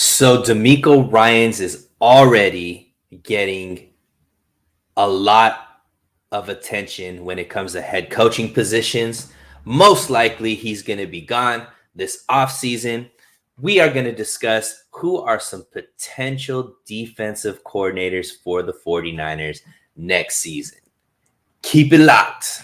So Demeco Ryans is already getting a lot of attention when it comes to head coaching positions. Most likely he's going to be gone this offseason. We are going to discuss who are some potential defensive coordinators for the 49ers next season. Keep it locked.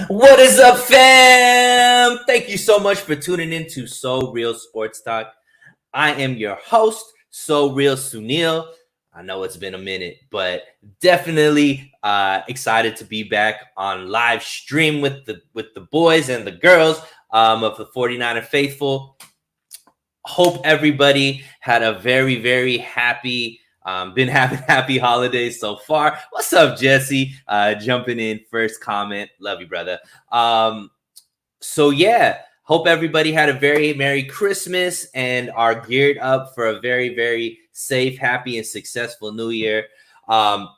What is up, fam? Thank you so much for tuning in to So Real Sports Talk. I am your host, So Real Sunil. I know it's been a minute, but definitely excited to be back on live stream with the boys and the girls of the 49er faithful. Hope everybody had a very, very happy been having happy holidays so far. What's up, Jesse? Jumping in first comment. Love you, brother. So yeah, hope everybody had a very Merry Christmas and are geared up for a very, very safe, happy, and successful New Year.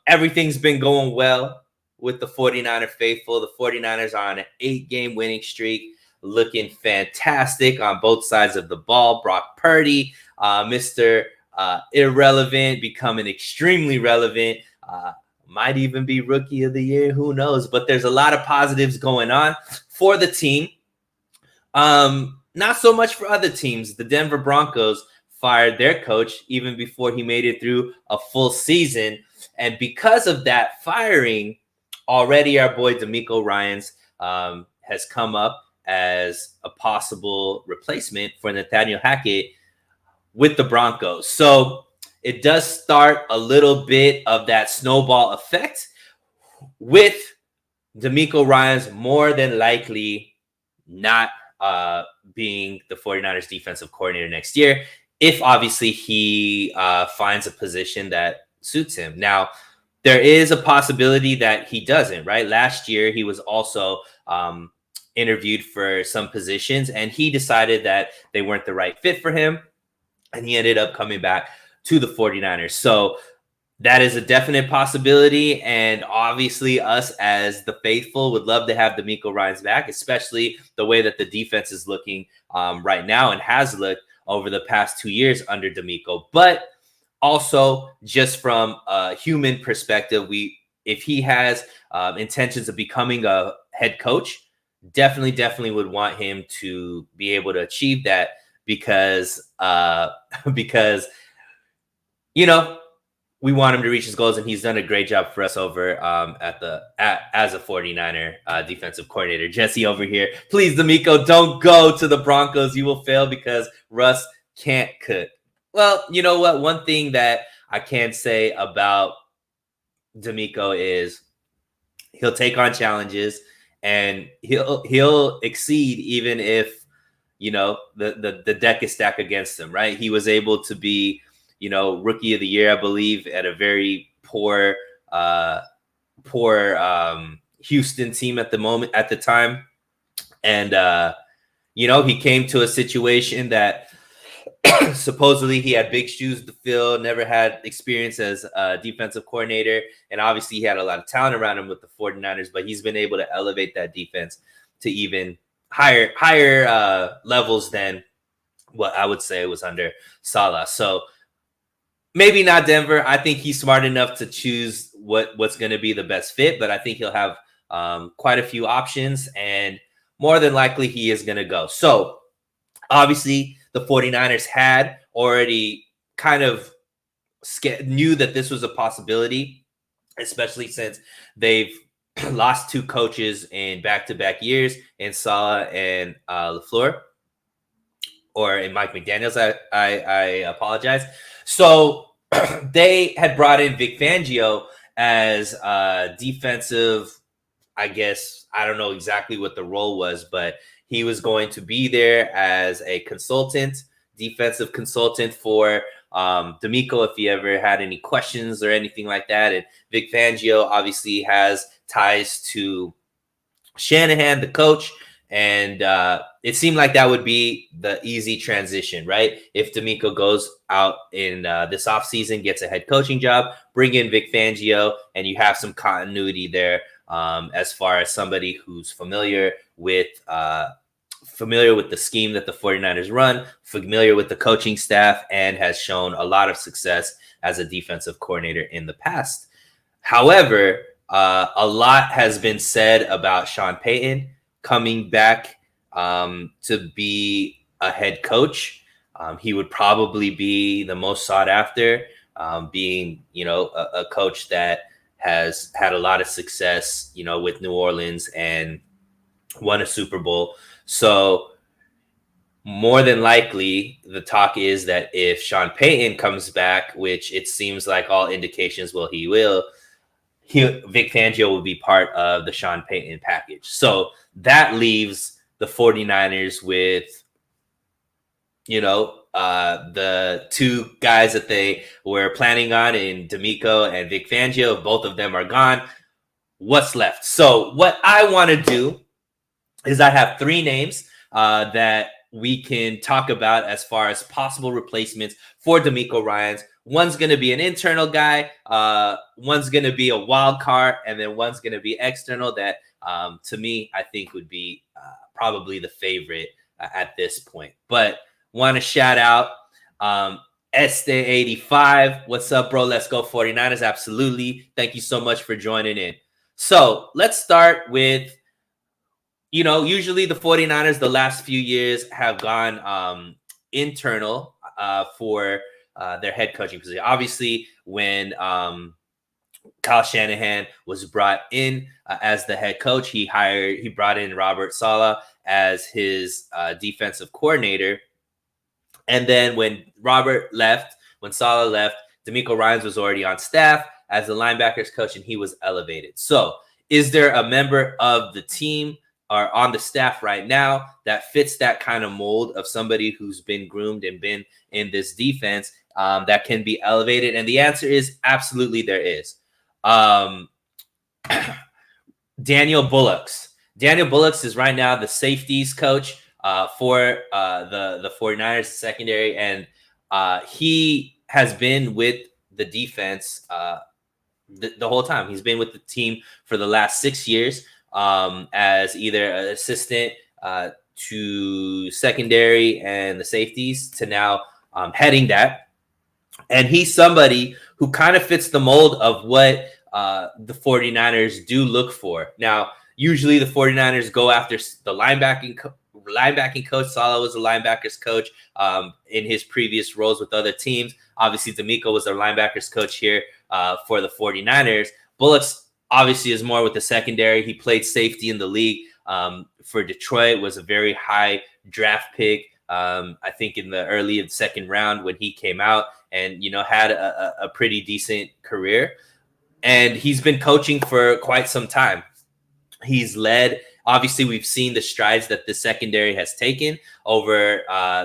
Everything's been going well with the 49er faithful. The 49ers are on an 8-game winning streak, looking fantastic on both sides of the ball. Brock Purdy, Mr. Irrelevant, becoming extremely relevant. Might even be rookie of the year. Who knows? But there's a lot of positives going on for the team. Not so much for other teams. The Denver Broncos fired their coach even before he made it through a full season. And because of that firing, already our boy Demeco Ryans has come up as a possible replacement for Nathaniel Hackett with the Broncos. So it does start a little bit of that snowball effect with Demeco Ryans more than likely not being the 49ers defensive coordinator next year, if obviously he finds a position that suits him. Now, there is a possibility that he doesn't, right? Last year, he was also interviewed for some positions, and he decided that they weren't the right fit for him, and he ended up coming back to the 49ers. So that is a definite possibility, and obviously us as the faithful would love to have Demeco Ryans back, especially the way that the defense is looking right now and has looked over the past 2 years under Demeco. But also, just from a human perspective, if he has intentions of becoming a head coach, definitely would want him to be able to achieve that because you know, we want him to reach his goals, and he's done a great job for us over as a 49er defensive coordinator. Jesse over here, please, Demeco, don't go to the Broncos. You will fail because Russ can't cook. Well, you know what? One thing that I can say about Demeco is he'll take on challenges and he'll exceed even if, you know, the deck is stacked against him, right? He was able to be, you know, rookie of the year, I believe, at a very poor Houston team at the time. And, you know, he came to a situation that supposedly he had big shoes to fill, never had experience as a defensive coordinator. And obviously he had a lot of talent around him with the 49ers, but he's been able to elevate that defense to even higher levels than what I would say was under Saleh. So maybe not Denver. I think he's smart enough to choose what's going to be the best fit, but I think he'll have quite a few options, and more than likely he is going to go. So obviously the 49ers had already kind of knew that this was a possibility, especially since they've lost 2 coaches in back-to-back years in Saleh and LaFleur, or in Mike McDaniels. I apologize. So they had brought in Vic Fangio as defensive, I guess, I don't know exactly what the role was, but he was going to be there as a consultant, defensive consultant for Demeco, if he ever had any questions or anything like that. And Vic Fangio obviously has ties to Shanahan, the coach, and it seemed like that would be the easy transition, right? If Demeco goes out in this offseason, gets a head coaching job, bring in Vic Fangio, and you have some continuity there as far as somebody who's familiar with the scheme that the 49ers run, familiar with the coaching staff, and has shown a lot of success as a defensive coordinator in the past. However, a lot has been said about Sean Payton coming back to be a head coach. He would probably be the most sought after, being, a coach that has had a lot of success, with New Orleans and won a Super Bowl. So more than likely, the talk is that if Sean Payton comes back, which it seems like all indications he will, Vic Fangio will be part of the Sean Payton package. So that leaves the 49ers with, the 2 guys that they were planning on in Demeco and Vic Fangio. Both of them are gone. What's left? So what I want to do is I have 3 names that we can talk about as far as possible replacements for Demeco Ryans. One's going to be an internal guy, one's going to be a wild card, and then one's going to be external that, to me, I think would be probably the favorite at this point. But want to shout out Este85. What's up, bro? Let's go 49ers. Absolutely. Thank you so much for joining in. So let's start with, usually the 49ers the last few years have gone internal for their head coaching position. Obviously, when Kyle Shanahan was brought in as the head coach, he brought in Robert Saleh as his defensive coordinator. And then when Saleh left, Demeco Ryans was already on staff as the linebackers coach, and he was elevated. So is there a member of the team or on the staff right now that fits that kind of mold of somebody who's been groomed and been in this defense that can be elevated? And the answer is absolutely there is. Daniel Bullocks. Daniel Bullocks is right now the safeties coach for the 49ers secondary, and he has been with the defense the whole time. He's been with the team for the last 6 years as either an assistant to secondary and the safeties to now heading that. And he's somebody who kind of fits the mold of what the 49ers do look for. Now, usually the 49ers go after the linebacking coach. Saleh was a linebackers coach in his previous roles with other teams. Obviously, Demeco was their linebackers coach here for the 49ers. Bullocks obviously is more with the secondary. He played safety in the league for Detroit, was a very high draft pick. I think in the early second round when he came out, and had a pretty decent career. And he's been coaching for quite some time. He's led. Obviously, we've seen the strides that the secondary has taken over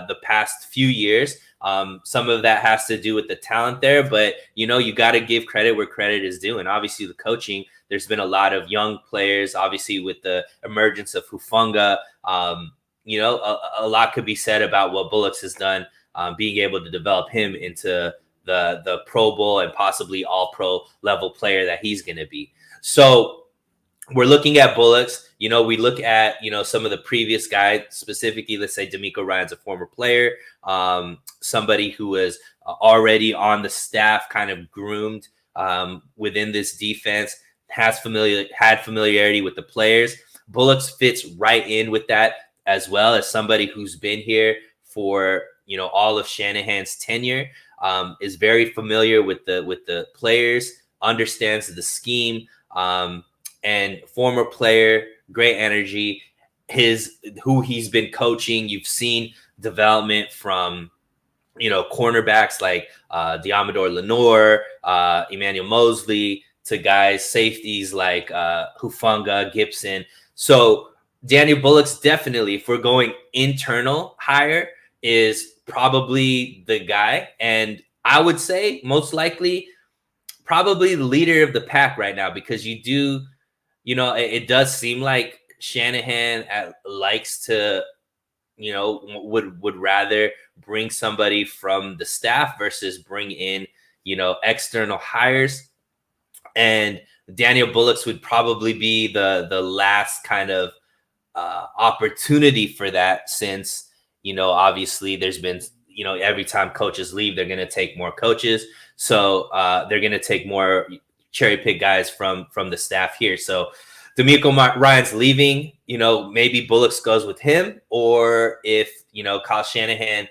the past few years. Some of that has to do with the talent there, but you got to give credit where credit is due. And obviously, the coaching. There's been a lot of young players. Obviously, with the emergence of Hufanga, a lot could be said about what Bullocks has done, being able to develop him into the Pro Bowl and possibly All-Pro level player that he's going to be. So we're looking at Bullocks. We look at, some of the previous guys, specifically, let's say Demeco Ryans, a former player, somebody who was already on the staff, kind of groomed within this defense, had familiarity with the players. Bullocks fits right in with that, as well as somebody who's been here for, all of Shanahan's tenure. is very familiar with the players, understands the scheme, and former player, great energy. Who he's been coaching, you've seen development from cornerbacks like Diamador Lenore, Emmanuel Mosley, to guys, safeties like Hufanga, Gibson. So Daniel Bullock's definitely, if we're going internal hire, is probably the guy. And I would say most likely probably the leader of the pack right now, because it does seem like Shanahan likes to, would rather bring somebody from the staff versus bring in, external hires. And Daniel Bullock's would probably be the last kind of opportunity for that, since, obviously there's been, every time coaches leave, they're going to take more coaches. So they're going to take more cherry pick guys from the staff here. So Demeco Ryans leaving, maybe Bullock's goes with him, or if, Kyle Shanahan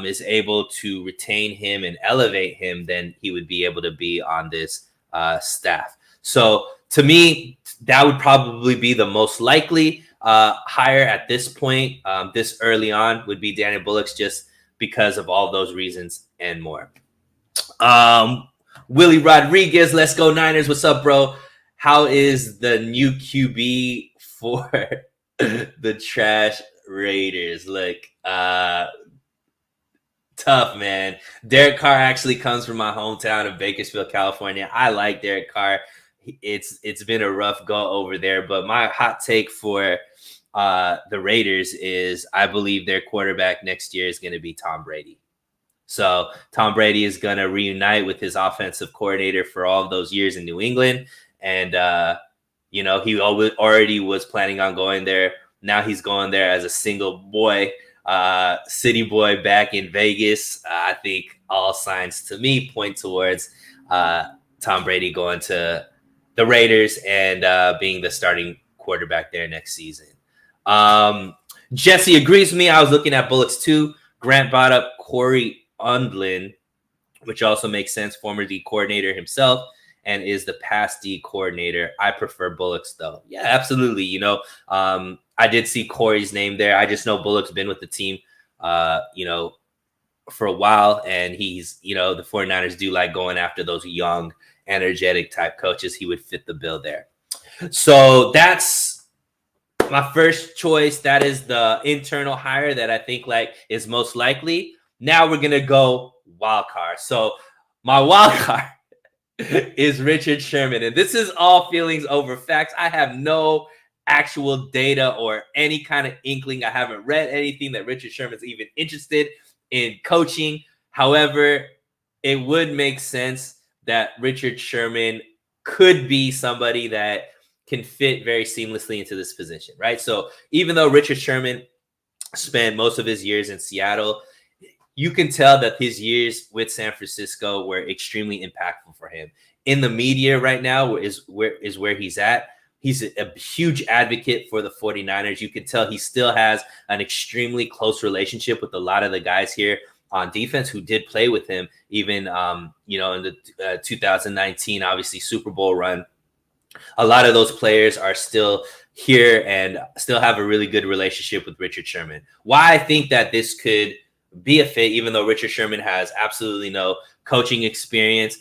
is able to retain him and elevate him, then he would be able to be on this staff. So to me, that would probably be the most likely hire at this point, this early on, would be Daniel Bullock's, just because of all those reasons and more. Willie Rodriguez, let's go Niners. What's up, bro? How is the new QB for the trash Raiders? Look, tough, man. Derek Carr actually comes from my hometown of Bakersfield, California. I like Derek Carr. It's been a rough go over there, but my hot take for the Raiders is I believe their quarterback next year is going to be Tom Brady. So Tom Brady is going to reunite with his offensive coordinator for all of those years in New England. And, he already was planning on going there. Now he's going there as a single boy, city boy back in Vegas. I think all signs to me point towards Tom Brady going to the Raiders and being the starting quarterback there next season. Jesse agrees with me. I was looking at Bullocks too. Grant brought up Corey Undlin, which also makes sense. Former D coordinator himself and is the past D coordinator. I prefer Bullocks though. Yeah, absolutely. I did see Corey's name there. I just know Bullock's been with the team, for a while, and he's, the 49ers do like going after those young, energetic type coaches. He would fit the bill there. So that's my first choice. That is the internal hire that I think is most likely. Now we're going to go wild card. So my wild card is Richard Sherman. And this is all feelings over facts. I have no actual data or any kind of inkling. I haven't read anything that Richard Sherman's even interested in coaching. However, it would make sense that Richard Sherman could be somebody that can fit very seamlessly into this position, right? So even though Richard Sherman spent most of his years in Seattle, you can tell that his years with San Francisco were extremely impactful for him. In the media right now is where he's at. He's a huge advocate for the 49ers. You can tell he still has an extremely close relationship with a lot of the guys here on defense who did play with him, even, in the 2019, obviously, Super Bowl run. A lot of those players are still here and still have a really good relationship with Richard Sherman. Why I think that this could be a fit, even though Richard Sherman has absolutely no coaching experience.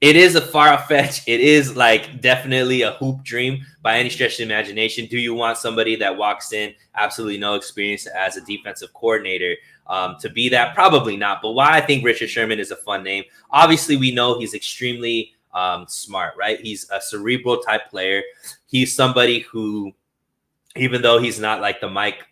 It is a far-fetched. It is definitely a hoop dream by any stretch of the imagination. Do you want somebody that walks in, absolutely no experience as a defensive coordinator, to be that? Probably not. But why I think Richard Sherman is a fun name. Obviously, we know he's extremely smart, right? He's a cerebral type player. He's somebody who, even though he's not like the Mike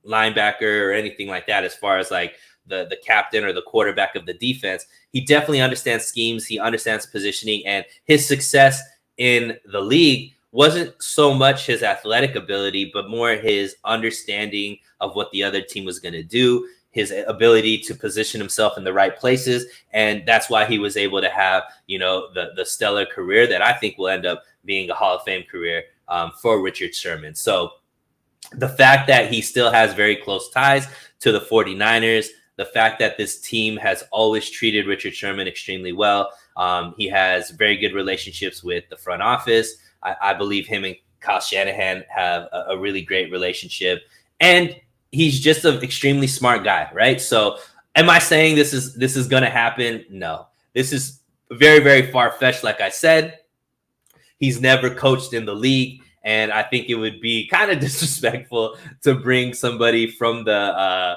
linebacker or anything like that, as far as the captain or the quarterback of the defense, he definitely understands schemes. He understands positioning, and his success in the league wasn't so much his athletic ability, but more his understanding of what the other team was going to do, his ability to position himself in the right places. And that's why he was able to have, the stellar career that I think will end up being a Hall of Fame career for Richard Sherman. So the fact that he still has very close ties to the 49ers, the fact that this team has always treated Richard Sherman extremely well. He has very good relationships with the front office. I believe him and Kyle Shanahan have a really great relationship. And he's just an extremely smart guy, right? So am I saying this is going to happen? No. This is very, very far-fetched, like I said. He's never coached in the league, and I think it would be kind of disrespectful to bring somebody from the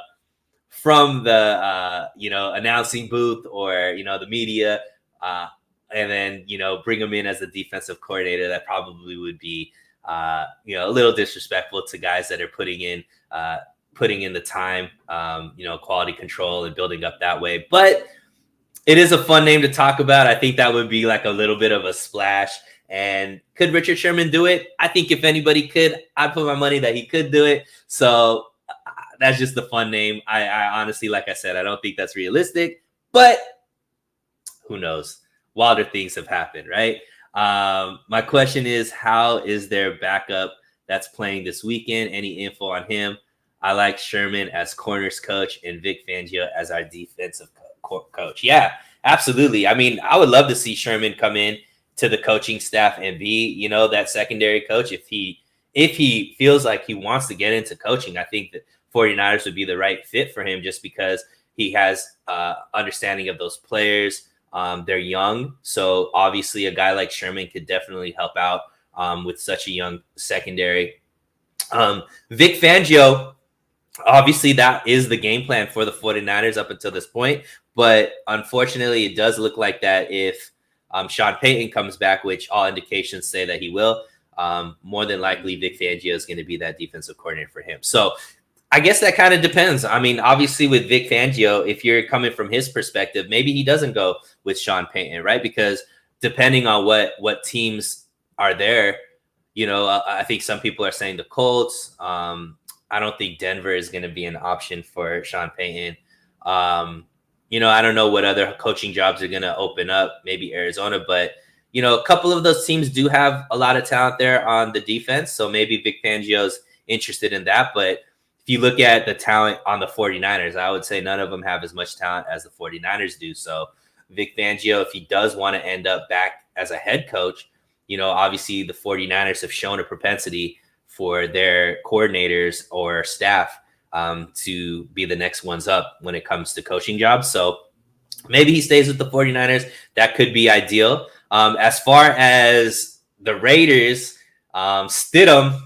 announcing booth or the media, and then bring him in as a defensive coordinator. That probably would be a little disrespectful to guys that are putting in the time, quality control and building up that way. But it is a fun name to talk about. I think that would be like a little bit of a splash. And could Richard Sherman do it? I think if anybody could, I'd put my money that he could do it. So that's just the fun name. I honestly, like I said, I don't think that's realistic, but who knows? Wilder things have happened, right? My question is, how is their backup that's playing this weekend? Any info on him? I like Sherman as corners coach and Vic Fangio as our defensive coach. Yeah, absolutely. I mean, I would love to see Sherman come in to the coaching staff and be, that secondary coach. If he feels like he wants to get into coaching, I think that 49ers would be the right fit for him just because he has understanding of those players. They're young. So obviously a guy like Sherman could definitely help out with such a young secondary. Vic Fangio, obviously that is the game plan for the 49ers up until this point. But unfortunately, it does look like that if Sean Payton comes back, which all indications say that he will, more than likely Vic Fangio is going to be that defensive coordinator for him. So I guess that kind of depends. I mean, obviously with Vic Fangio, if you're coming from his perspective, maybe he doesn't go with Sean Payton, right? Because depending on what teams are there, I think some people are saying the Colts. I don't think Denver is going to be an option for Sean Payton. I don't know what other coaching jobs are going to open up, maybe Arizona, but a couple of those teams do have a lot of talent there on the defense. So maybe Vic Fangio's interested in that. But if you look at the talent on the 49ers, I would say none of them have as much talent as the 49ers do. So Vic Fangio, if he does want to end up back as a head coach, obviously the 49ers have shown a propensity for their coordinators or staff to be the next ones up when it comes to coaching jobs. So maybe he stays with the 49ers. That could be ideal. As far as the Raiders, Stidham,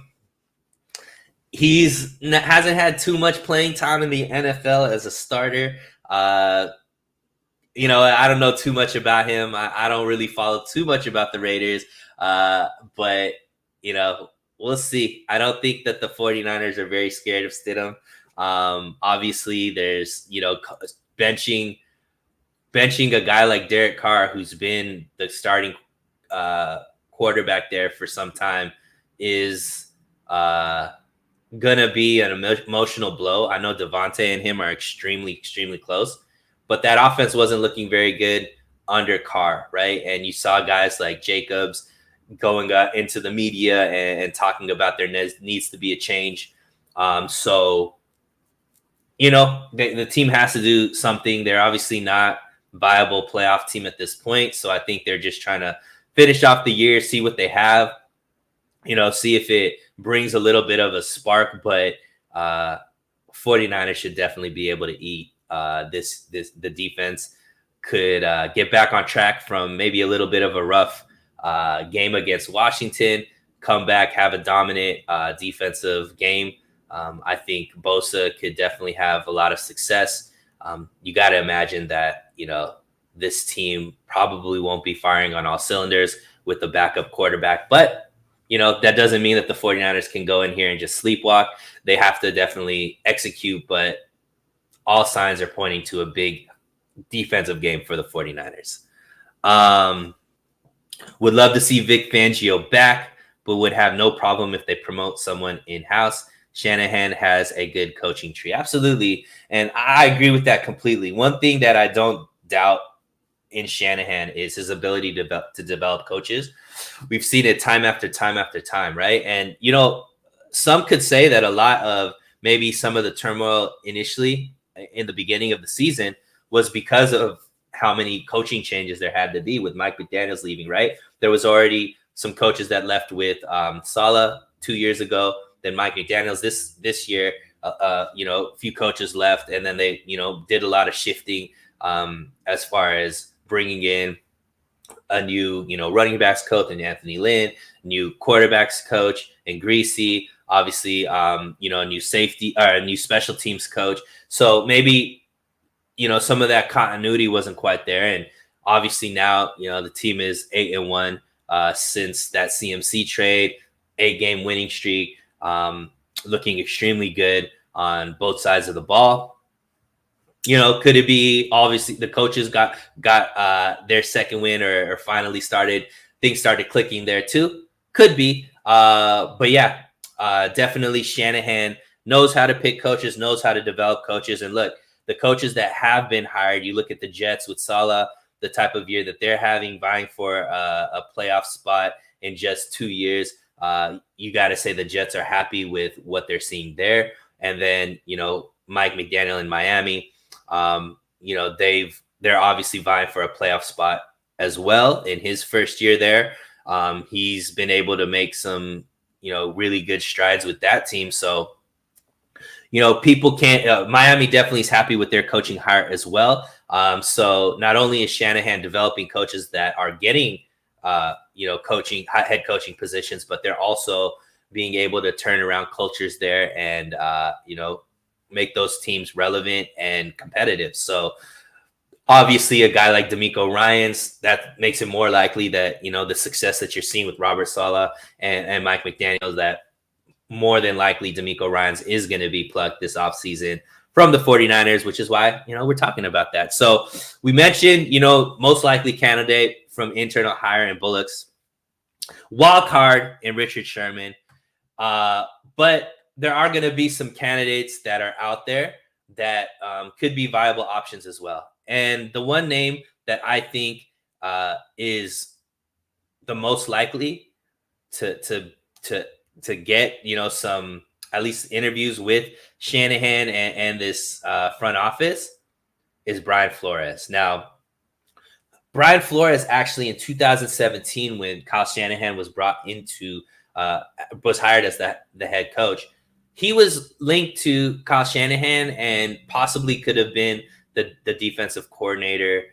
hasn't had too much playing time in the NFL as a starter. I don't know too much about him. I don't really follow too much about the Raiders. But, we'll see. I don't think that the 49ers are very scared of Stidham. Obviously, there's, benching a guy like Derek Carr, who's been the starting quarterback there for some time, is gonna be an emotional blow. I know Devontae and him are extremely, extremely close, but that offense wasn't looking very good under Carr, right? And you saw guys like Jacobs going into the media and talking about there needs to be a change. So, the team has to do something. They're obviously not a viable playoff team at this point. So I think they're just trying to finish off the year, see what they have, see if it brings a little bit of a spark. But 49ers should definitely be able to eat the defense could get back on track from maybe a little bit of a rough game against Washington, come back, have a dominant defensive game. I think Bosa could definitely have a lot of success. You got to imagine that, this team probably won't be firing on all cylinders with the backup quarterback, but that doesn't mean that the 49ers can go in here and just sleepwalk. They have to definitely execute, but all signs are pointing to a big defensive game for the 49ers. Would love to see Vic Fangio back, but would have no problem if they promote someone in-house. Shanahan has a good coaching tree. Absolutely. And I agree with that completely. One thing that I don't doubt in Shanahan is his ability to develop coaches. We've seen it time after time after time, right? And, some could say that a lot of maybe some of the turmoil initially in the beginning of the season was because of how many coaching changes there had to be with Mike McDaniels leaving, right? There was already some coaches that left with Saleh 2 years ago. Then Mike McDaniels this year, a few coaches left, and then they, did a lot of shifting as far as bringing in a new, running backs coach and Anthony Lynn, new quarterbacks coach and Greasy, obviously, a new safety or a new special teams coach. So maybe, some of that continuity wasn't quite there. And obviously now, the team is 8-1 since that CMC trade, 8-game winning streak, looking extremely good on both sides of the ball. Could it be obviously the coaches got their second win or finally things started clicking there too? Could be. But yeah, definitely Shanahan knows how to pick coaches, knows how to develop coaches. And look, the coaches that have been hired, you look at the Jets with Saleh, the type of year that they're having, vying for a playoff spot in just 2 years. You got to say the Jets are happy with what they're seeing there. And then, Mike McDaniel in Miami, they're obviously vying for a playoff spot as well in his first year there. He's been able to make some, really good strides with that team. So, people can't, Miami definitely is happy with their coaching hire as well. So not only is Shanahan developing coaches that are getting, head coaching positions, but they're also being able to turn around cultures there and, make those teams relevant and competitive. So obviously a guy like Demeco Ryans, that makes it more likely that, the success that you're seeing with Robert Saleh and Mike McDaniels, that more than likely Demeco Ryans is going to be plucked this offseason from the 49ers, which is why, we're talking about that. So we mentioned, most likely candidate from internal hire in Bullock's, wild card in Richard Sherman. But there are going to be some candidates that are out there that could be viable options as well. And the one name that I think is the most likely to get, some at least interviews with Shanahan and this front office is Brian Flores. Now, Brian Flores actually in 2017, when Kyle Shanahan was was hired as the head coach, he was linked to Kyle Shanahan and possibly could have been the defensive coordinator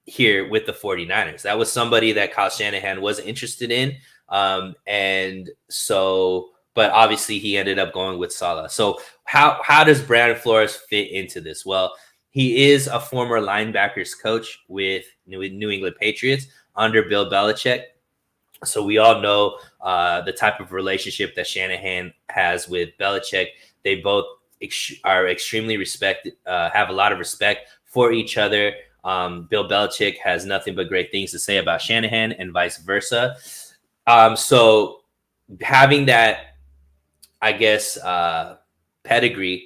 here with the 49ers. That was somebody that Kyle Shanahan was interested in. And so, but obviously he ended up going with Saleh. So how does Brian Flores fit into this? Well, he is a former linebackers coach with New England Patriots under Bill Belichick. So we all know the type of relationship that Shanahan has with Belichick. They both are extremely respected, have a lot of respect for each other. Bill Belichick has nothing but great things to say about Shanahan and vice versa. So having that, I guess, pedigree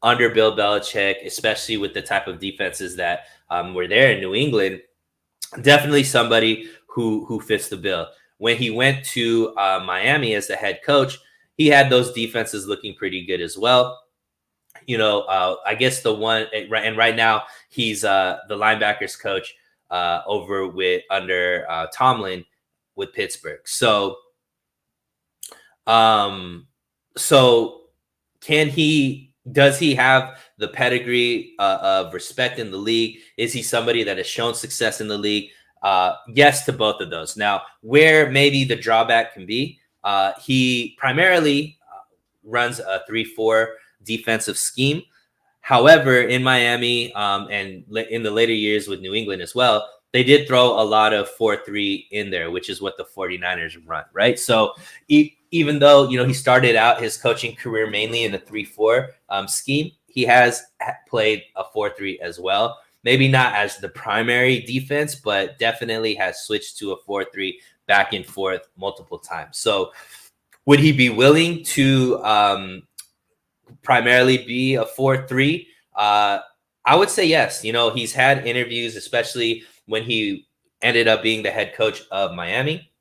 under Bill Belichick, especially with the type of defenses that were there in New England, definitely somebody who fits the bill. When he went to Miami as the head coach, he had those defenses looking pretty good as well. I guess the one, and right now he's the linebackers coach under Tomlin with Pittsburgh. So, does he have the pedigree of respect in the league? Is he somebody that has shown success in the league? Yes to both of those. Now, where maybe the drawback can be, he primarily runs a 3-4 defensive scheme. However, in Miami and in the later years with New England as well, they did throw a lot of 4-3 in there, which is what the 49ers run, right? So even though, he started out his coaching career mainly in a 3-4 scheme, he has played a 4-3 as well. Maybe not as the primary defense, but definitely has switched to a 4-3 back and forth multiple times. So would he be willing to primarily be a 4-3? I would say yes. He's had interviews, especially when he ended up being the head coach of Miami.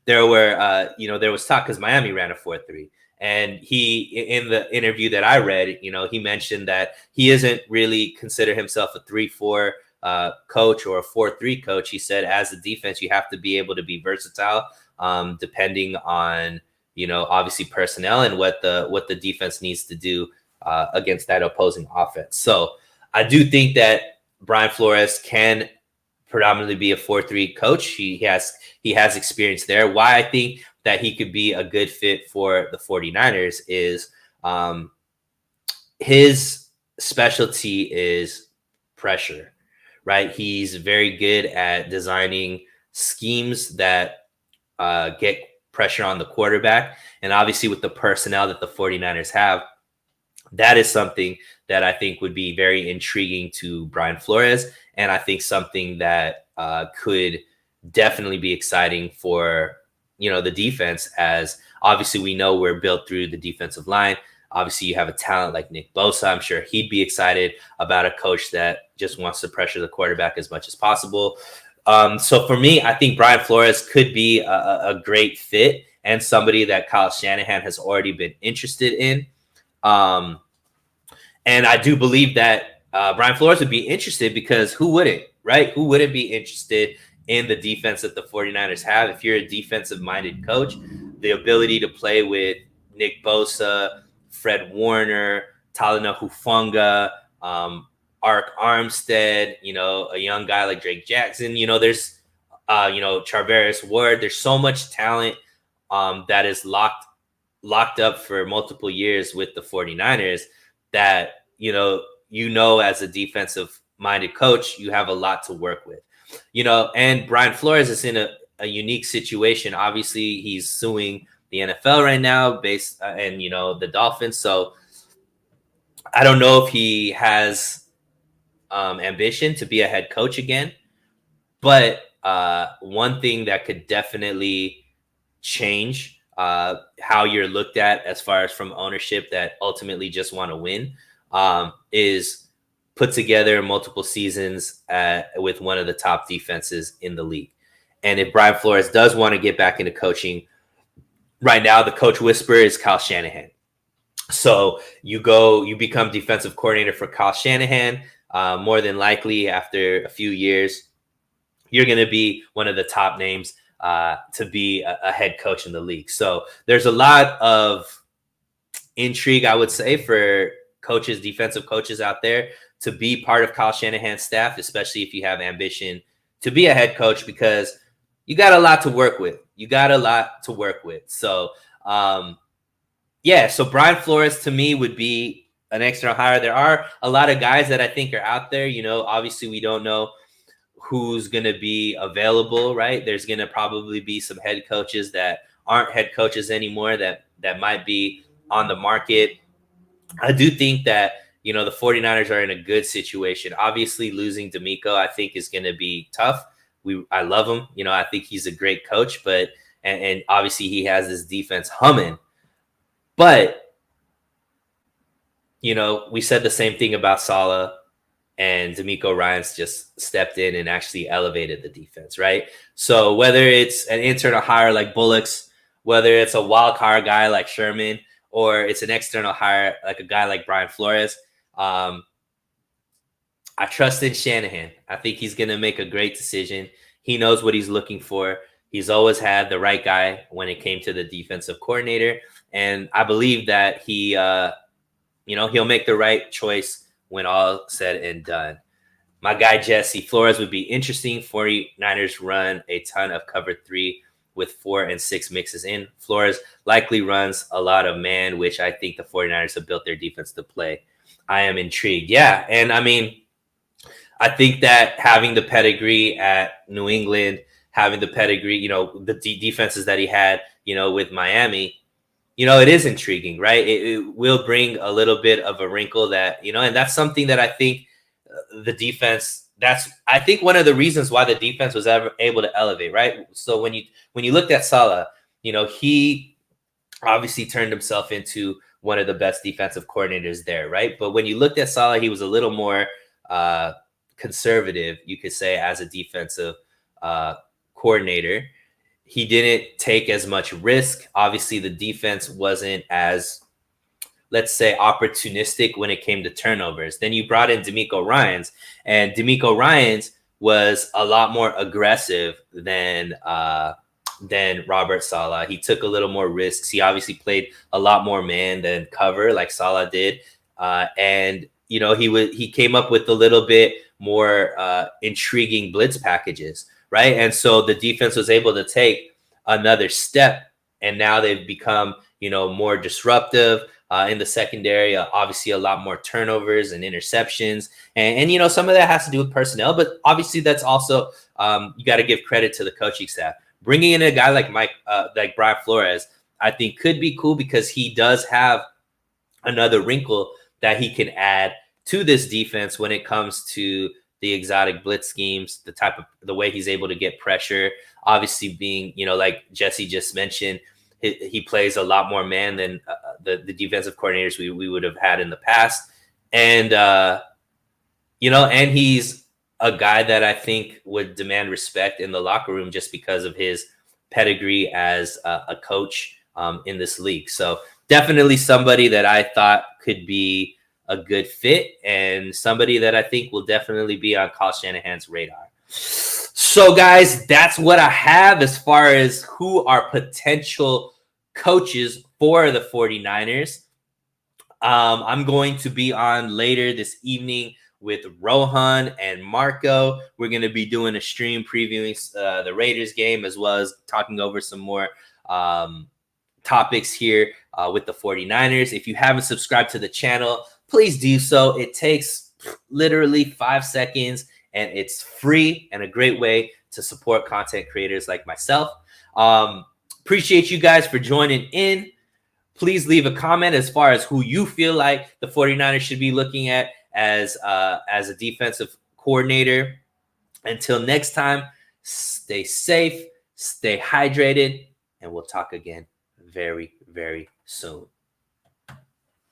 There was talk because Miami ran a 4-3. And he, in the interview that I read, he mentioned that he isn't really consider himself a 3-4 coach or a 4-3 coach. He said, as a defense, you have to be able to be versatile, depending on, obviously personnel and what the defense needs to do against that opposing offense. So I do think that Brian Flores can predominantly be a 4-3 coach. He has experience there. Why I think that he could be a good fit for the 49ers is his specialty is pressure, right? He's very good at designing schemes that get pressure on the quarterback. And obviously with the personnel that the 49ers have, that is something that I think would be very intriguing to Brian Flores. And I think something that could definitely be exciting for, the defense, as obviously we know we're built through the defensive line. Obviously you have a talent like Nick Bosa. I'm sure he'd be excited about a coach that just wants to pressure the quarterback as much as possible. So for me, I think Brian Flores could be a great fit and somebody that Kyle Shanahan has already been interested in. And I do believe that Brian Flores would be interested, because who wouldn't, right? Who wouldn't be interested in the defense that the 49ers have? If you're a defensive-minded coach, the ability to play with Nick Bosa, Fred Warner, Talanoa Hufanga, Ark Armstead, a young guy like Drake Jackson, there's, Charvarius Ward. There's so much talent that is locked up for multiple years with the 49ers that, as a defensive minded coach, you have a lot to work with, and Brian Flores is in a unique situation. Obviously he's suing the NFL right now and the Dolphins. So I don't know if he has ambition to be a head coach again, but one thing that could definitely change how you're looked at as far as from ownership that ultimately just want to win is put together multiple seasons with one of the top defenses in the league. And if Brian Flores does want to get back into coaching, right now the coach whisperer is Kyle Shanahan. So you become defensive coordinator for Kyle Shanahan. More than likely, after a few years, you're going to be one of the top names to be a head coach in the league. So there's a lot of intrigue, I would say, for coaches, defensive coaches out there to be part of Kyle Shanahan's staff, especially if you have ambition to be a head coach, because you got a lot to work with. So, so Brian Flores to me would be an external hire. There are a lot of guys that I think are out there. Obviously we don't know who's going to be available, right? There's going to probably be some head coaches that aren't head coaches anymore that might be on the market. I do think that, the 49ers are in a good situation. Obviously losing Demeco, I think, is going to be tough. I love him. I think he's a great coach, but, and obviously he has this defense humming, but, we said the same thing about Saleh, and Demeco Ryans just stepped in and actually elevated the defense, right? So whether it's an internal hire like Bullocks, whether it's a wild card guy like Sherman, or it's an external hire like a guy like Brian Flores, I trust in Shanahan. I think he's going to make a great decision. He knows what he's looking for. He's always had the right guy when it came to the defensive coordinator. And I believe that he'll make the right choice when all said and done. My guy, Jesse, Flores would be interesting. 49ers run a ton of cover 3 with 4 and 6 mixes in. Flores likely runs a lot of man, which I think the 49ers have built their defense to play. I am intrigued. Yeah, and I mean, I think that having the pedigree at New England, having the pedigree, the defenses that he had, with Miami, it is intriguing, right? It will bring a little bit of a wrinkle that, and that's something that I think the defense, I think one of the reasons why the defense was ever able to elevate, right? So when you looked at Saleh, he obviously turned himself into one of the best defensive coordinators there, right? But when you looked at Saleh, he was a little more conservative, you could say, as a defensive coordinator. he didn't take as much risk. Obviously, the defense wasn't as, let's say, opportunistic when it came to turnovers. Then you brought in Demeco Ryans, and Demeco Ryans was a lot more aggressive than Robert Saleh. He took a little more risks. He obviously played a lot more man than cover, like Saleh did, and he came up with a little bit more intriguing blitz packages, right? And so the defense was able to take another step, and now they've become more disruptive. In the secondary, obviously a lot more turnovers and interceptions, and some of that has to do with personnel, but obviously that's also you got to give credit to the coaching staff. Bringing in a guy like Brian Flores, I think could be cool because he does have another wrinkle that he can add to this defense when it comes to the exotic blitz schemes, the way he's able to get pressure. Obviously, being like Jesse just mentioned, he plays a lot more man than the defensive coordinators we would have had in the past. And, and he's a guy that I think would demand respect in the locker room just because of his pedigree as a coach in this league. So definitely somebody that I thought could be a good fit and somebody that I think will definitely be on Kyle Shanahan's radar. So, guys, that's what I have as far as who are potential coaches for the 49ers. I'm going to be on later this evening with Rohan and Marco. We're going to be doing a stream previewing the Raiders game as well as talking over some more topics here with the 49ers. If you haven't subscribed to the channel, please do so. It takes literally 5 seconds. And it's free and a great way to support content creators like myself. Appreciate you guys for joining in. Please leave a comment as far as who you feel like the 49ers should be looking at as a defensive coordinator. Until next time, stay safe, stay hydrated, and we'll talk again very, very soon.